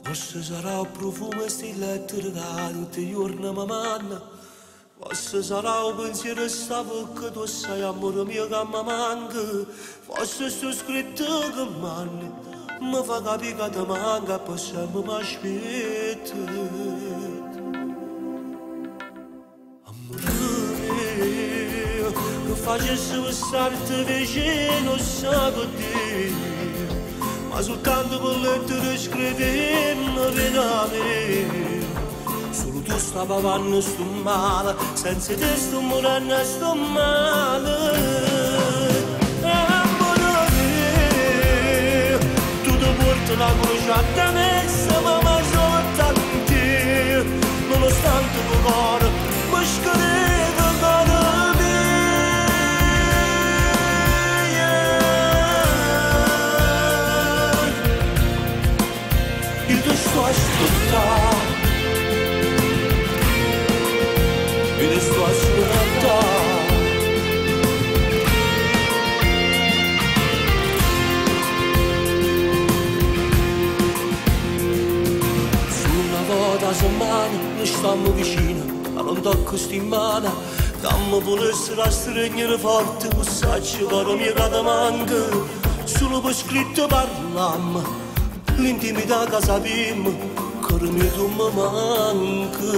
Posso sarà un profumo stiletto di giorno mamma. Posso sarà un pensiero stavo che tu sai amore mio che mi manca. Posso sto scritto che mi fa capire che ti manca, posso mi aspetta. Che facesse starti vicino sai che ma soltanto per lettere scrivendo per me. Solo tu stava avanti sto male, senza te sto morendo sto male. Amore mio, tu ti porti una crociata messa, ma soltanto te, nonostante il cuore mi scrive cuore sto ascoltando, io ti sto ascoltando. Su una volta a settimana noi stiamo vicino, ma non tocco sti mano, dammi volesse la stringere forte, lo saccio caro mio che ti manca, solo per scritto parlammo. L'intimità che sappiamo, che mio tu mi manca.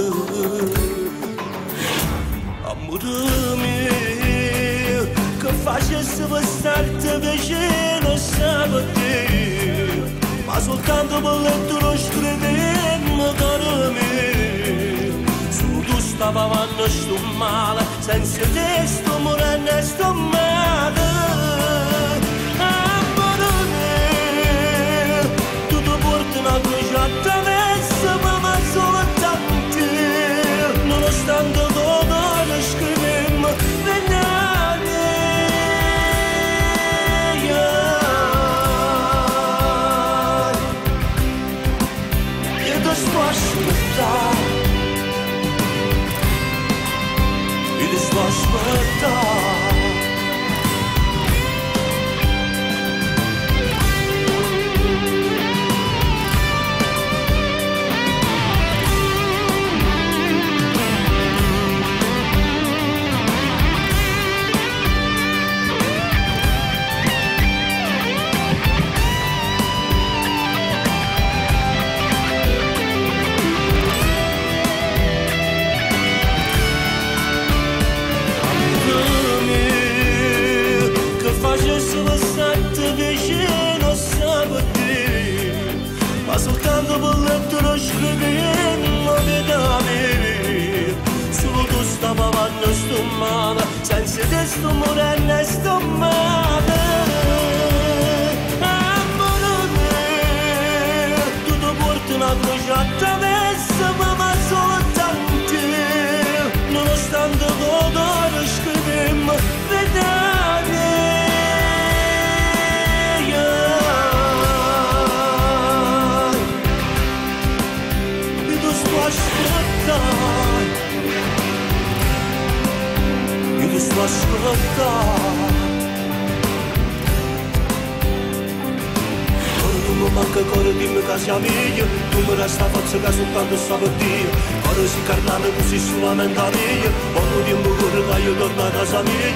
Amore mio, che facesse per starti vicino, sai te, ma soltanto per lettere scrivendo, caro mio. Solo tu stava avanti sto male, senza te sto morendo e sto male. Una crociata messa ma soltanto nonostante come scrivemmo vent'anni io ti sto aspettando, io ti sto aspettando. Ma soltanto per lettere scrivendo da me, solo tu stava avanti sto male, senza te sto morendo e sto male. Amore mio, tu ti porti una crociata messa, ma soltanto nonostante come scrivemmo da me. Io ti sto ascoltando. Ora tu mi manca ancora, dimmi che sei meglio, tu mi resta forza che soltanto sta per Dio. Ora si carnale così solamente a mia, quando tempo corre che io torno a casa mia.